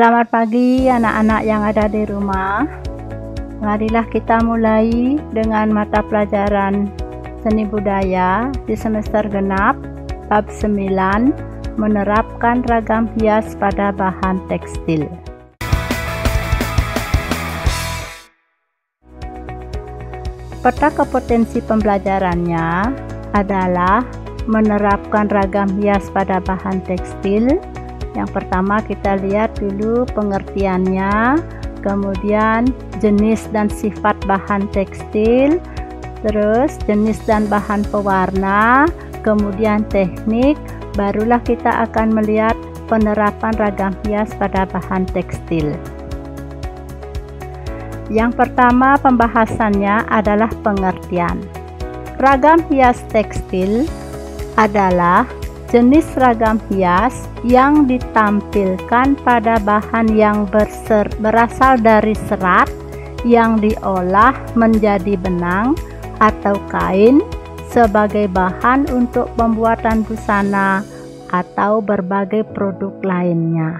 Selamat pagi anak-anak yang ada di rumah. Marilah kita mulai dengan mata pelajaran Seni Budaya di semester genap bab 9, menerapkan ragam hias pada bahan tekstil. Peta kompetensi pembelajarannya adalah menerapkan ragam hias pada bahan tekstil. Yang pertama kita lihat dulu pengertiannya, kemudian jenis dan sifat bahan tekstil, terus jenis dan bahan pewarna, kemudian teknik, barulah kita akan melihat penerapan ragam hias pada bahan tekstil. Yang pertama pembahasannya adalah pengertian. Ragam hias tekstil adalah jenis ragam hias yang ditampilkan pada bahan yang berasal dari serat yang diolah menjadi benang atau kain sebagai bahan untuk pembuatan busana atau berbagai produk lainnya.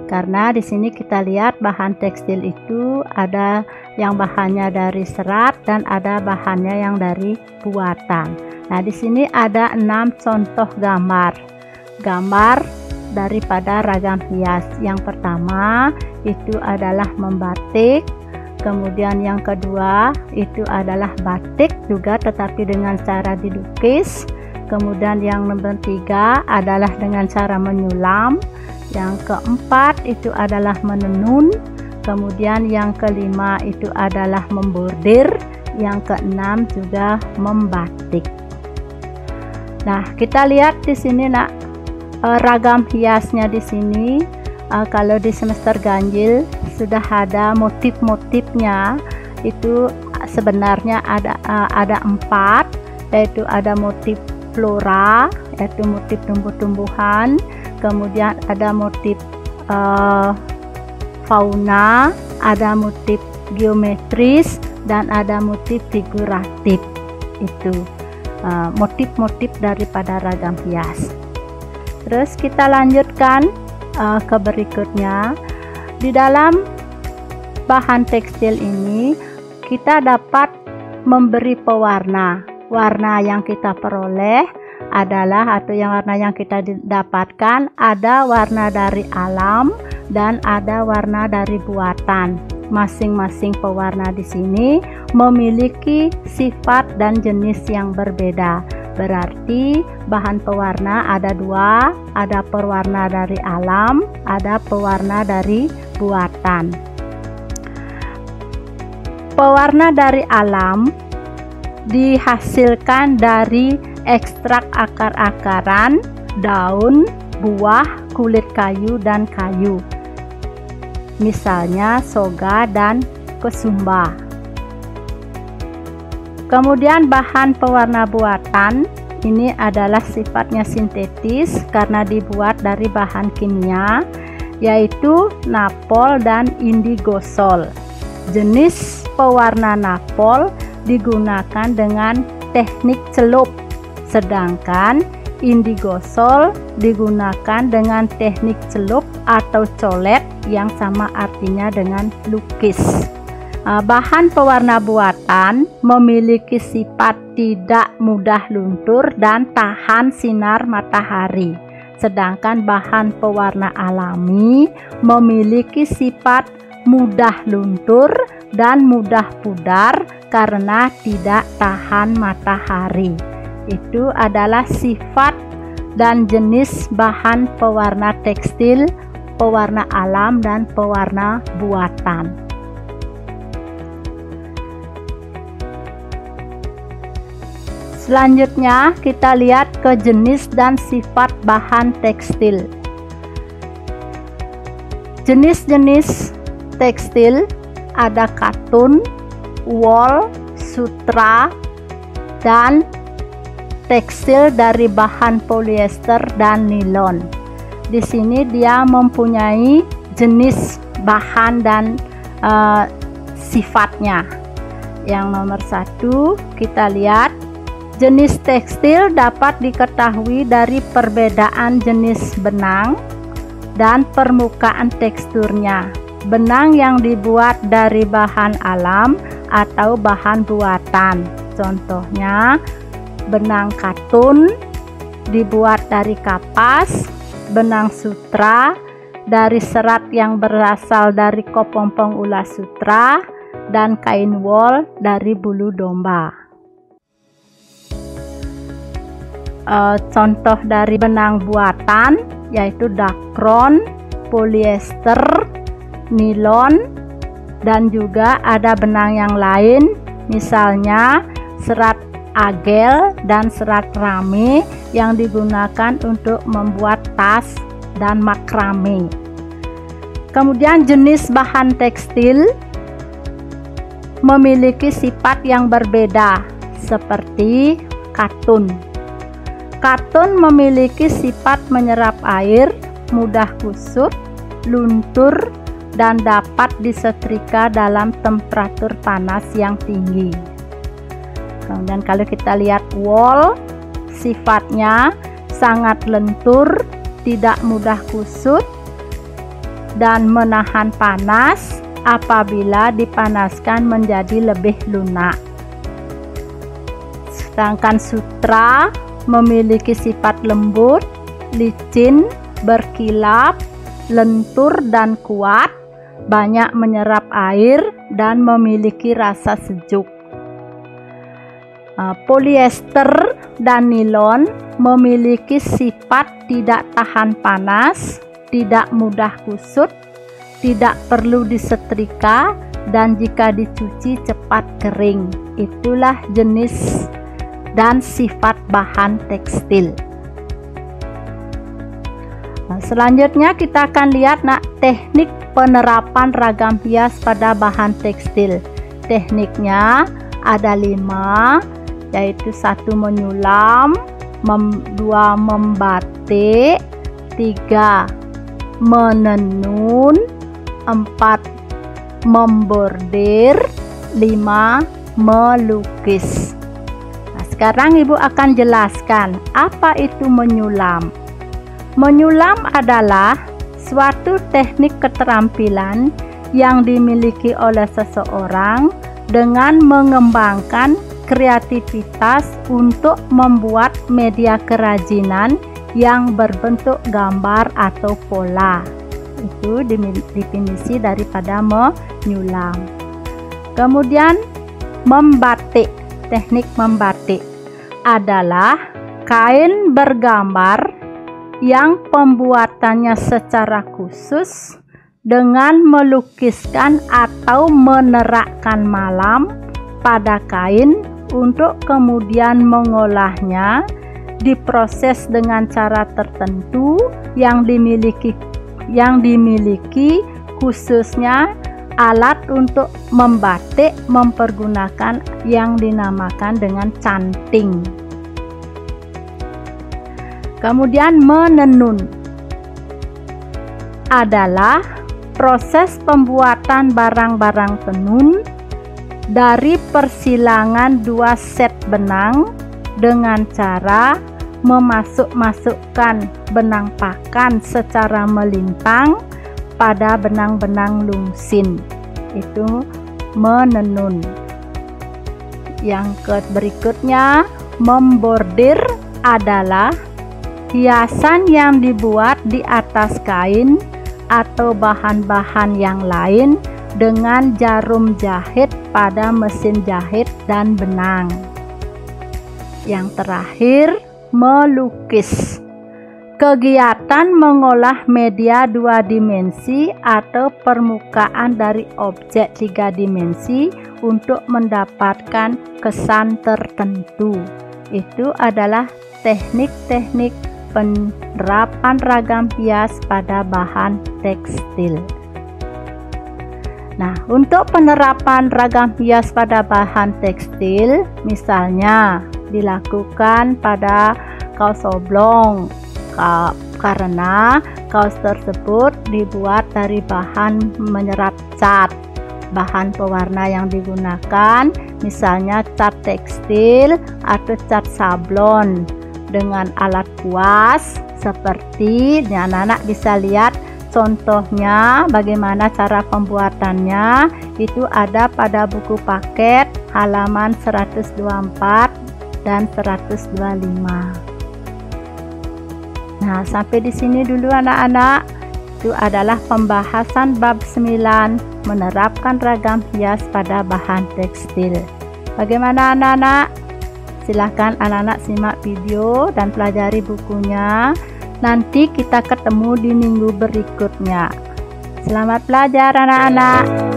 Karena di sini kita lihat bahan tekstil itu ada yang bahannya dari serat dan ada bahannya yang dari buatan. Nah, di sini ada 6 contoh gambar daripada ragam hias. Yang pertama itu adalah membatik, kemudian yang kedua itu adalah batik juga tetapi dengan cara dilukis, kemudian yang nomor 3 adalah dengan cara menyulam, yang keempat itu adalah menenun, kemudian yang kelima itu adalah membordir, yang keenam juga membatik. Nah, kita lihat di sini ragam hiasnya di sini. Kalau di semester ganjil sudah ada motif-motifnya, itu sebenarnya ada 4, yaitu ada motif flora, yaitu motif tumbuh-tumbuhan, kemudian ada motif fauna, ada motif geometris, dan ada motif figuratif. Itu motif-motif daripada ragam hias. Terus kita lanjutkan ke berikutnya. Di dalam bahan tekstil ini kita dapat memberi pewarna. Warna yang kita peroleh adalah warna yang kita dapatkan ada warna dari alam dan ada warna dari buatan. Masing-masing pewarna di sini memiliki sifat dan jenis yang berbeda. Berarti bahan pewarna ada 2, ada pewarna dari alam, ada pewarna dari buatan. Pewarna dari alam dihasilkan dari ekstrak akar-akaran, daun, buah, kulit kayu, dan kayu. Misalnya soga dan kesumba. Kemudian bahan pewarna buatan ini adalah sifatnya sintetis karena dibuat dari bahan kimia, yaitu napol dan indigosol. Jenis pewarna napol digunakan dengan teknik celup, sedangkan indigosol digunakan dengan teknik celup atau colet yang sama artinya dengan lukis. Bahan pewarna buatan memiliki sifat tidak mudah luntur dan tahan sinar matahari, sedangkan bahan pewarna alami memiliki sifat mudah luntur dan mudah pudar karena tidak tahan matahari. Itu adalah sifat dan jenis bahan pewarna tekstil, pewarna alam, dan pewarna buatan. Selanjutnya kita lihat ke jenis dan sifat bahan tekstil. Jenis-jenis tekstil ada katun, wool, sutra, dan tekstil dari bahan polyester dan nilon. Di sini dia mempunyai jenis bahan dan sifatnya. Yang nomor 1 kita lihat jenis tekstil dapat diketahui dari perbedaan jenis benang dan permukaan teksturnya. Benang yang dibuat dari bahan alam atau bahan buatan, contohnya benang katun dibuat dari kapas, benang sutra dari serat yang berasal dari kepompong ulas sutra, dan kain wol dari bulu domba. Contoh dari benang buatan yaitu dakron, polyester, nilon, dan juga ada benang yang lain, misalnya serat agel dan serat rame yang digunakan untuk membuat tas dan makrame. Kemudian jenis bahan tekstil memiliki sifat yang berbeda seperti katun. Katun memiliki sifat menyerap air, mudah kusut, luntur, dan dapat disetrika dalam temperatur panas yang tinggi. Kemudian kalau kita lihat wol, sifatnya sangat lentur, tidak mudah kusut, dan menahan panas apabila dipanaskan menjadi lebih lunak. Sedangkan sutra memiliki sifat lembut, licin, berkilap, lentur dan kuat, banyak menyerap air dan memiliki rasa sejuk. Polyester dan nilon memiliki sifat tidak tahan panas, tidak mudah kusut, tidak perlu disetrika, dan jika dicuci cepat kering. Itulah jenis dan sifat bahan tekstil. Selanjutnya kita akan lihat teknik penerapan ragam hias pada bahan tekstil. Tekniknya ada 5, yaitu 1 menyulam, 2 membatik, 3 menenun, 4 membordir, 5 melukis. Sekarang Ibu akan jelaskan apa itu menyulam. Menyulam adalah suatu teknik keterampilan yang dimiliki oleh seseorang dengan mengembangkan kreativitas untuk membuat media kerajinan yang berbentuk gambar atau pola. Itu definisi daripada menyulam. Kemudian membatik. Teknik membatik adalah kain bergambar yang pembuatannya secara khusus dengan melukiskan atau menerakkan malam pada kain untuk kemudian mengolahnya, diproses dengan cara tertentu yang dimiliki khususnya alat untuk membatik mempergunakan yang dinamakan dengan canting. Kemudian menenun adalah proses pembuatan barang-barang tenun dari persilangan 2 set benang dengan cara memasukkan benang pakan secara melintang pada benang-benang lungsin. Itu menenun. Yang berikutnya, membordir adalah hiasan yang dibuat di atas kain atau bahan-bahan yang lain dengan jarum jahit pada mesin jahit dan benang. Yang terakhir, melukis. Kegiatan mengolah media 2 dimensi atau permukaan dari objek 3 dimensi untuk mendapatkan kesan tertentu. Itu adalah teknik-teknik penerapan ragam hias pada bahan tekstil. Nah, untuk penerapan ragam hias pada bahan tekstil, misalnya dilakukan pada kaos oblong, karena kaos tersebut dibuat dari bahan menyerap cat. Bahan pewarna yang digunakan misalnya cat tekstil atau cat sablon dengan alat kuas seperti anak-anak bisa lihat contohnya bagaimana cara pembuatannya itu ada pada buku paket halaman 124 dan 125. Nah, sampai di sini dulu anak-anak. Itu adalah pembahasan bab 9, menerapkan ragam hias pada bahan tekstil. Bagaimana anak-anak? Silahkan anak-anak simak video dan pelajari bukunya. Nanti kita ketemu di minggu berikutnya. Selamat belajar anak-anak.